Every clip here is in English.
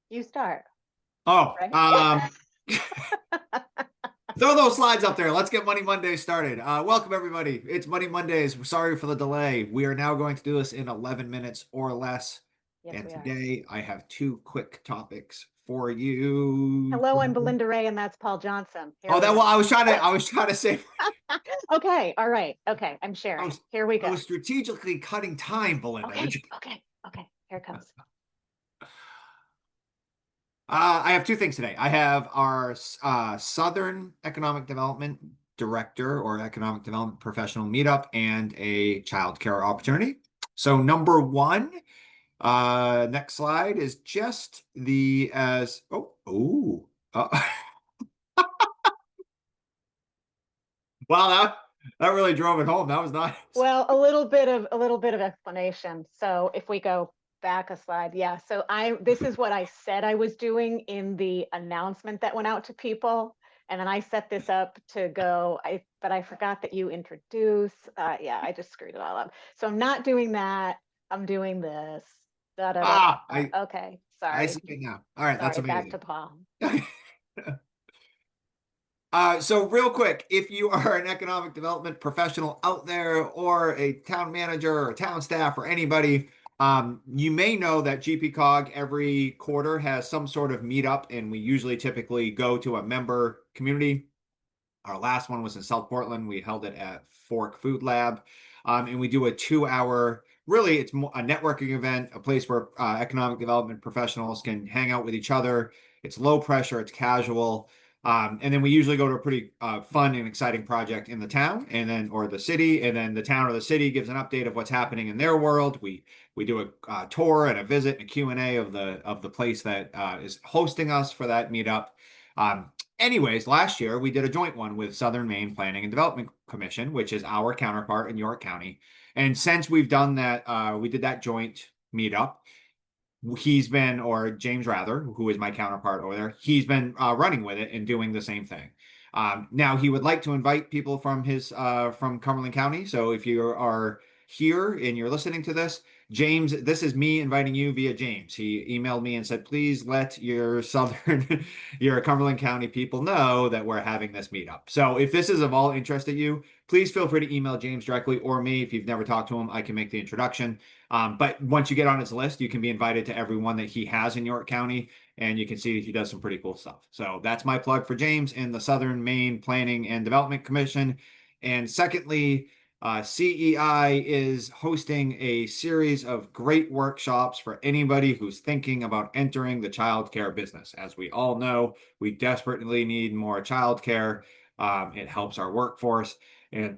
You start, Oh, right? throw those slides up there. Let's get Money Mondays started. Welcome, everybody. It's Money Mondays. Sorry for the delay. We are now going to do this in 11 minutes or less. Yes, And we are. today I have two quick topics for you. Hello, I'm Belinda Ray, and that's Paul Johnson. Here Oh, we that well, are. I was trying to say, Okay, all right. Okay, I'm I sharing. was, Here we I go. was strategically cutting time, Belinda. Okay, okay, okay. Here it comes. I have two things today. I have our Southern Economic Development Director or Economic Development Professional meetup and a childcare opportunity. So number one, next slide is just the as wow, that really drove it home. That was nice. Well, a little bit of explanation. So if we go back a slide, yeah. So this is what I said I was doing in the announcement that went out to people. And then I set this up to go, but I forgot that you introduce. Yeah, I just screwed it all up. So I'm not doing that. I'm doing this. Da, da, da, Ah, da. I Okay, I sorry. see it now. All right, that's Sorry, back to amazing. Paul. So real quick, if you are an economic development professional out there or a town manager or town staff or anybody, you may know that GPCOG every quarter has some sort of meetup, and we usually typically go to a member community. Our last one was in South Portland. We held it at Fork Food Lab. And we do a 2 hour, really, it's a networking event, a place where economic development professionals can hang out with each other. It's low pressure, it's casual. And then we usually go to a pretty fun and exciting project in the town and then or the city. And then the town or the city gives an update of what's happening in their world. We do a tour and a visit and a Q&A of the place that is hosting us for that meetup. Um, Anyways, last year we did a joint one with Southern Maine Planning and Development Commission, which is our counterpart in York County. And since we've done that, we did that joint meetup. Or James Rather, who is my counterpart over there, he's been running with it and doing the same thing. Now he would like to invite people from Cumberland County. So if you are here and you're listening to this, James, this is me inviting you via James. He emailed me and said, please let your your Cumberland County people know that we're having this meetup. So if this is of all interest to you, please feel free to email James directly or me. If you've never talked to him, I can make the introduction. But once you get on his list, you can be invited to every one that he has in York County, and you can see that he does some pretty cool stuff. So that's my plug for James and the Southern Maine Planning and Development Commission. And secondly, CEI is hosting a series of great workshops for anybody who's thinking about entering the childcare business. As we all know, we desperately need more childcare. It helps our workforce. And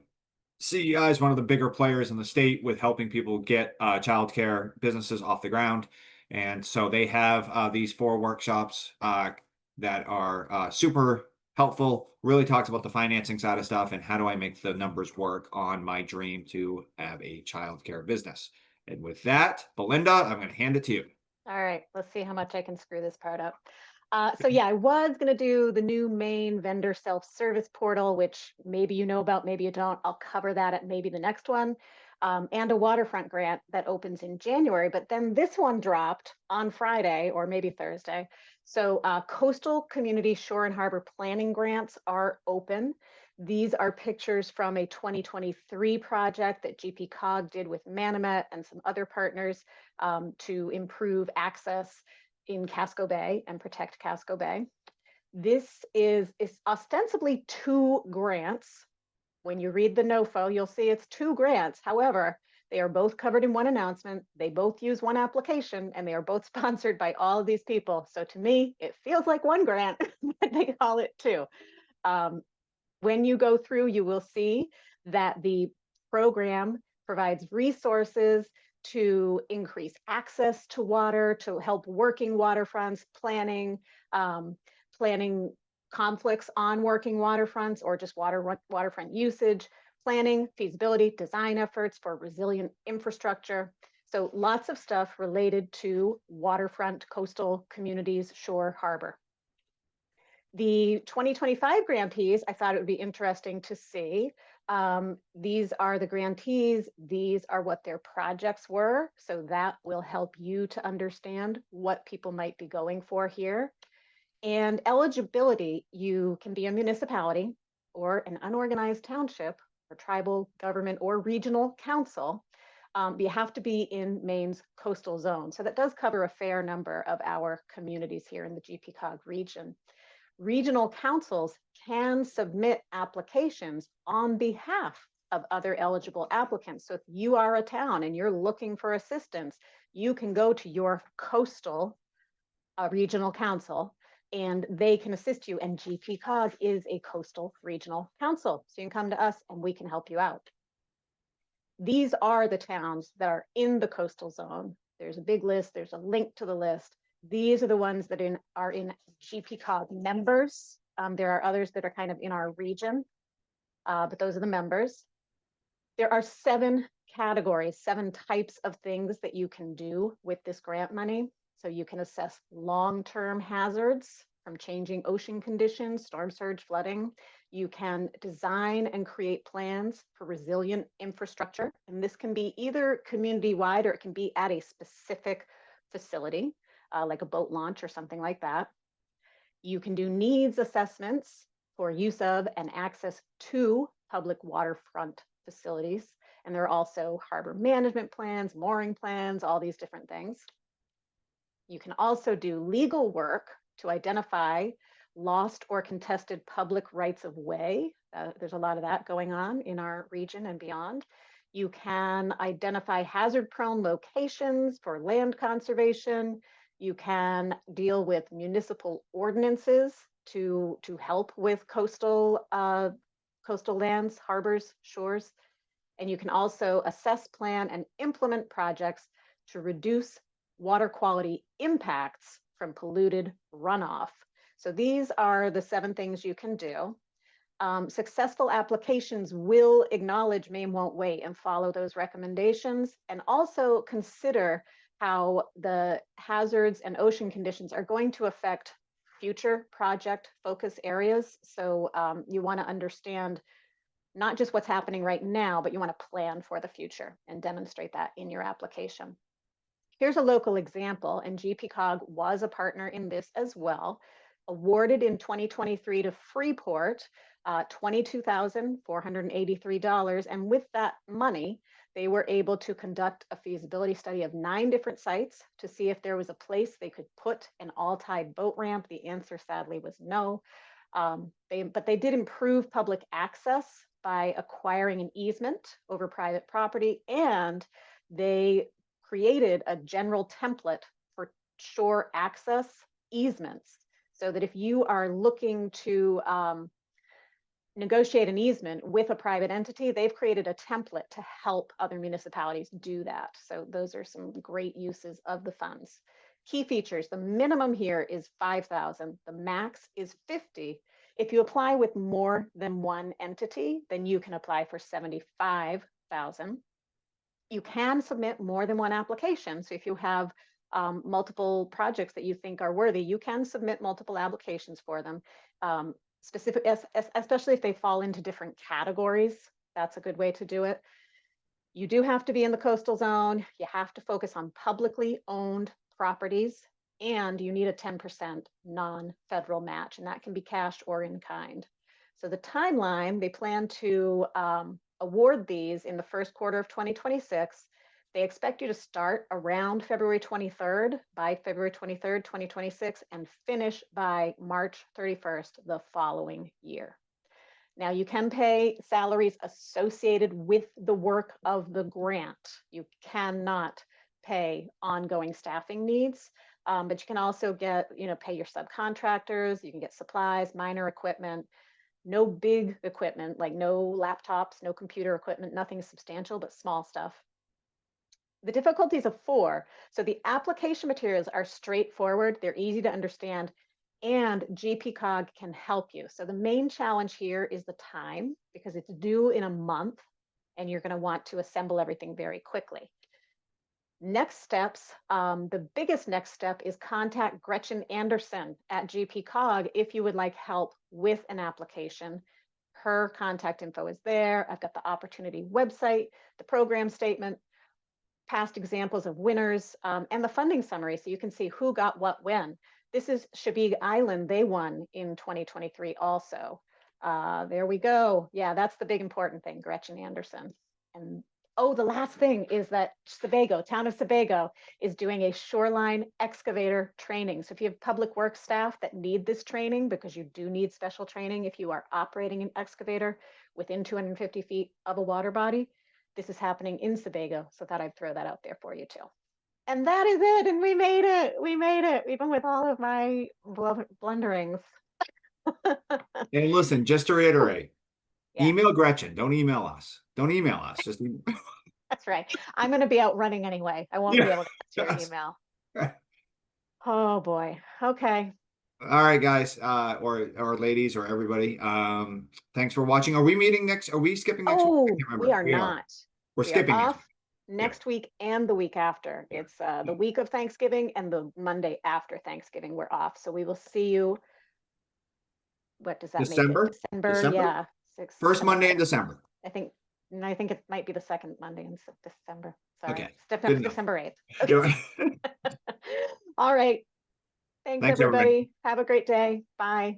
CEI is one of the bigger players in the state with helping people get childcare businesses off the ground. And so they have these four workshops that are super helpful, really talks about the financing side of stuff and how do I make the numbers work on my dream to have a childcare business. And with that, Belinda, I'm going to hand it to you. All right, let's see how much I can screw this part up. So yeah, I was going to do the new main vendor self-service portal, which maybe you know about, maybe you don't. I'll cover that at maybe the next one. And a waterfront grant that opens in January. But then this one dropped on Friday or maybe Thursday. So coastal community shore and harbor planning grants are open. These are pictures from a 2023 project that GPCOG did with Manomet and some other partners to improve access in Casco Bay and protect Casco Bay. This is ostensibly two grants. When you read the NOFO, you'll see it's two grants. However, they are both covered in one announcement. They both use one application and they are both sponsored by all of these people. So to me, it feels like one grant, but they call it two. When you go through, you will see that the program provides resources to increase access to water, to help working waterfronts, planning conflicts on working waterfronts or just waterfront usage, planning, feasibility, design efforts for resilient infrastructure. So lots of stuff related to waterfront, coastal communities, shore, harbor. The 2025 grantees, I thought it would be interesting to see. These are the grantees. These are what their projects were. So that will help you to understand what people might be going for here. And eligibility, you can be a municipality or an unorganized township or tribal government or regional council. You have to be in Maine's coastal zone. So that does cover a fair number of our communities here in the GPCOG region. Regional councils can submit applications on behalf of other eligible applicants. So if you are a town and you're looking for assistance, you can go to your coastal regional council and they can assist you. And GPCOG is a coastal regional council. So you can come to us and we can help you out. These are the towns that are in the coastal zone. There's a big list, there's a link to the list. These are the ones that are in GPCOG members. There are others that are kind of in our region, but those are the members. There are 7 categories, 7 types of things that you can do with this grant money. So you can assess long-term hazards from changing ocean conditions, storm surge, flooding. You can design and create plans for resilient infrastructure. And this can be either community-wide or it can be at a specific facility, like a boat launch or something like that. You can do needs assessments for use of and access to public waterfront facilities. And there are also harbor management plans, mooring plans, all these different things. You can also do legal work to identify lost or contested public rights of way. There's a lot of that going on in our region and beyond. You can identify hazard-prone locations for land conservation. You can deal with municipal ordinances to help with coastal lands, harbors, shores. And you can also assess, plan, and implement projects to reduce water quality impacts from polluted runoff. So these are the 7 things you can do. Successful applications will acknowledge Maine Won't Wait and follow those recommendations, and also consider how the hazards and ocean conditions are going to affect future project focus areas. So you want to understand not just what's happening right now, but you want to plan for the future and demonstrate that in your application. Here's a local example, and GPCOG was a partner in this as well. Awarded in 2023 to Freeport, $22,483. And with that money, they were able to conduct a feasibility study of 9 different sites to see if there was a place they could put an all-tide boat ramp. The answer, sadly, was no. But they did improve public access by acquiring an easement over private property, and they created a general template for shore access easements, so that if you are looking to negotiate an easement with a private entity, they've created a template to help other municipalities do that. So those are some great uses of the funds. Key features, the minimum here is 5,000, the max is 50. If you apply with more than one entity, then you can apply for 75,000. You can submit more than one application. So if you have multiple projects that you think are worthy, you can submit multiple applications for them, especially if they fall into different categories. That's a good way to do it. You do have to be in the coastal zone. You have to focus on publicly owned properties, and you need a 10% non-federal match, and that can be cash or in kind. So the timeline, they plan to award these in the first quarter of 2026. They expect you to start around February 23rd, by February 23rd, 2026, and finish by March 31st the following year. Now, you can pay salaries associated with the work of the grant. You cannot pay ongoing staffing needs, but you can also get, pay your subcontractors. You can get supplies, minor equipment. No big equipment, like no laptops, no computer equipment, nothing substantial, but small stuff. The difficulties of 4. So the application materials are straightforward, they're easy to understand, and GPCOG can help you. So the main challenge here is the time, because it's due in a month and you're going to want to assemble everything very quickly. Next steps, the biggest next step is contact Gretchen Anderson at GPCOG if you would like help with an application. Her contact info is there. I've got the opportunity website, the program statement, past examples of winners, and the funding summary so you can see who got what when. This is Chebeague Island. They won in 2023 also. There we go. Yeah, that's the big important thing, Gretchen Anderson. And oh, the last thing is that Sebago, town of Sebago, is doing a shoreline excavator training. So if you have public works staff that need this training, because you do need special training if you are operating an excavator within 250 feet of a water body, this is happening in Sebago. So thought I'd throw that out there for you too. And that is it. And we made it. We made it, even with all of my blunderings. And listen, just to reiterate, Yeah. email Gretchen. Don't email us. Don't email us. Just That's right. I'm going to be out running anyway. I won't be able to answer your email. Oh boy. Okay. All right, guys, or ladies, or everybody. Thanks for watching. Are we meeting next? Are we skipping next week? I Oh, can't remember. we are not. We're We are skipping next off week. next week and the week after. Yeah. It's the week of Thanksgiving and the Monday after Thanksgiving. We're off. So we will see you. What does that make it? December. December. Yeah. First Monday in December. I think it might be the second Monday in December. Sorry. Okay. Good enough. December 8th. Okay. All right. Thanks, Thanks, everybody. everybody. Have a great day. Bye.